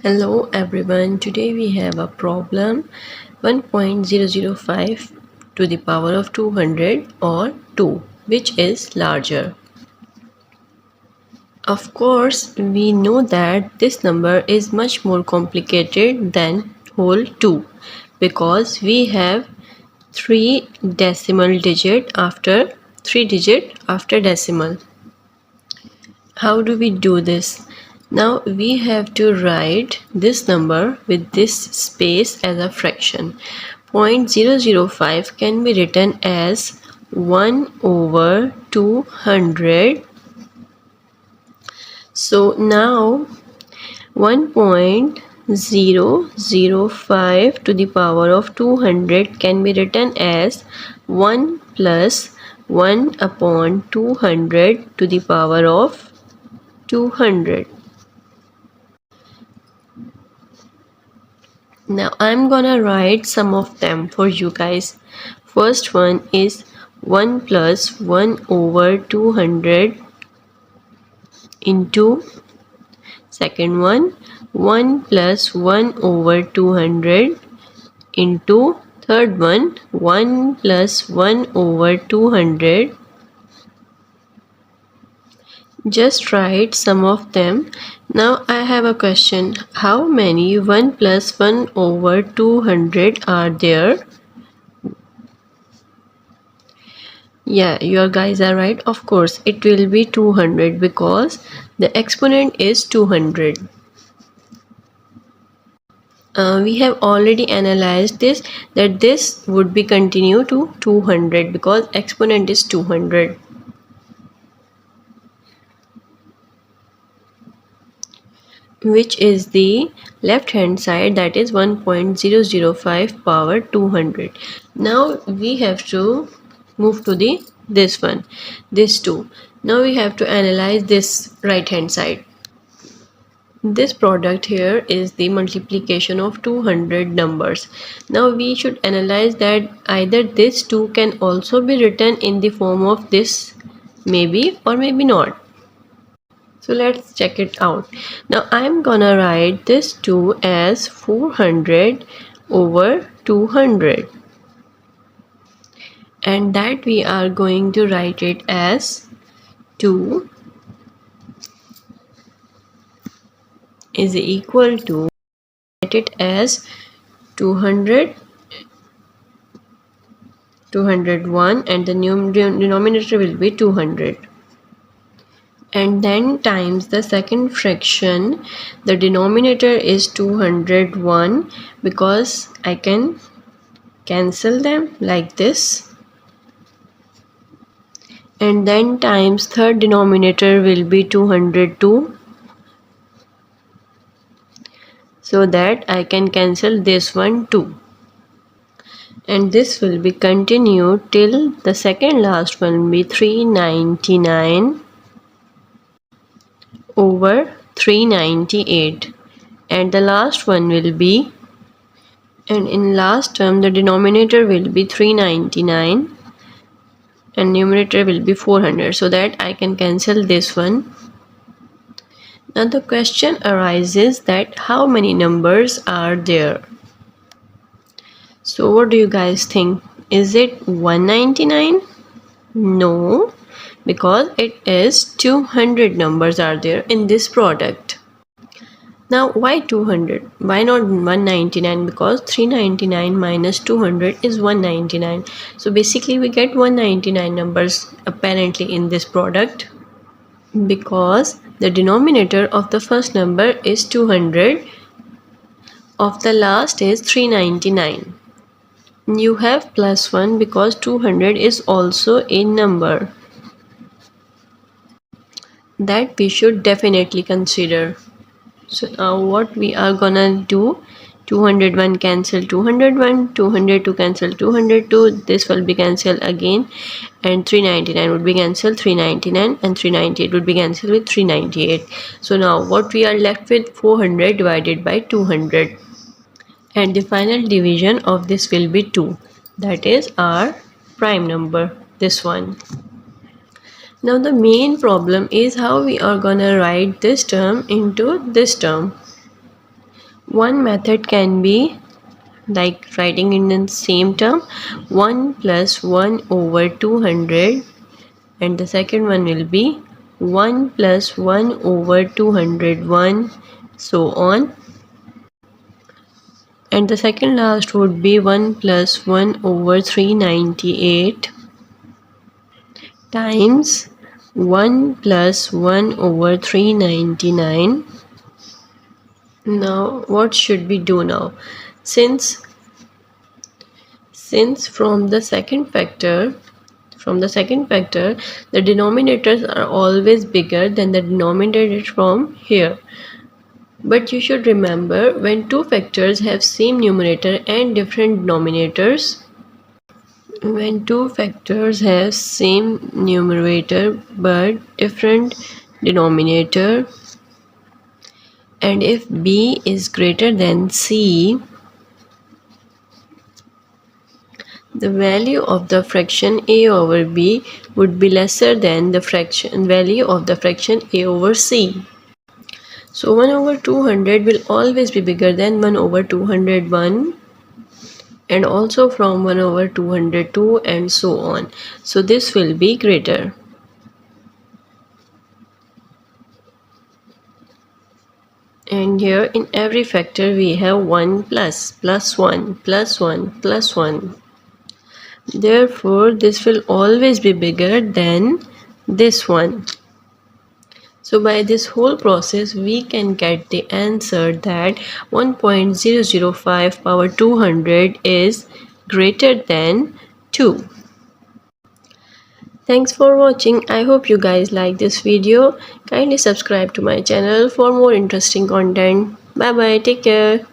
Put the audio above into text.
Hello everyone, today we have a problem 1.005 to the power of 200 or 2, which is larger. Of course, we know that this number is much more complicated than whole 2 because we have 3 decimal digit after 3 digit after decimal. How do we do this? Now we have to write this number with this space as a fraction. 0.005 can be written as 1 over 200. So now 1.005 to the power of 200 can be written as 1 plus 1 upon 200 to the power of 200. Now I'm gonna write some of them for you guys. First one is 1 plus 1 over 200 into second one 1 plus 1 over 200 into third one 1 plus 1 over 200. Just write some of them. Now I have a question. How many 1 plus 1 over 200 are there? Yeah, your guys are right. Of course, it will be 200 because the exponent is 200. We have already analyzed this that this would be continue to 200 because exponent is 200. Which is the left hand side, that is 1.005 power 200. Now we have to move to this one, this 2. Now we have to analyze this right hand side. This product here is the multiplication of 200 numbers. Now we should analyze that either this 2 can also be written in the form of this, maybe or maybe not. So let's check it out. Now I'm gonna write this 2 as 400 over 200, and that we are going to write it as 2 is equal to, write it as 200, 201, and the denominator will be 200. And then times the second fraction, the denominator is 201 because I can cancel them like this, and then times third denominator will be 202 so that I can cancel this one too, and this will be continued till the second last one will be 399 over 398, and the last one will be, and in last term the denominator will be 399 and numerator will be 400, so that I can cancel this one. Now the question arises that how many numbers are there? So what do you guys think? Is it 199? No, because it is 200 numbers are there in this product. Now why 200? Why not 199? Because 399 minus 200 is 199. So basically we get 199 numbers apparently in this product, because the denominator of the first number is 200, of the last is 399. You have plus 1 because 200 is also a number that we should definitely consider. So now what we are gonna do, 201 cancel 201, 202 cancel 202, this will be cancelled again, and 399 would be cancelled 399, and 398 would be cancelled with 398. So now what we are left with, 400 divided by 200, and the final division of this will be 2, that is our prime number, this one. Now the main problem is how we are gonna write this term into this term. One method can be like writing in the same term 1 plus 1 over 200, and the second one will be 1 plus 1 over 201, so on. And the second last would be 1 plus 1 over 398 times 1 plus 1 over 399. Now what should we do now? Since from the second factor the denominators are always bigger than the denominator from here. But you should remember, when two factors have same numerator and different denominators, when two factors have same numerator but different denominator, and if b is greater than c, the value of the fraction a over b would be lesser than the value of the fraction a over c. So 1 over 200 will always be bigger than 1 over 201, and also from 1 over 202, and so on. So this will be greater. And here in every factor we have 1 plus 1 plus 1 plus 1. Therefore this will always be bigger than this one. So by this whole process we can get the answer that 1.005 power 200 is greater than 2. Thanks for watching. I hope you guys like this video. Kindly subscribe to my channel for more interesting content. Bye bye. Take care.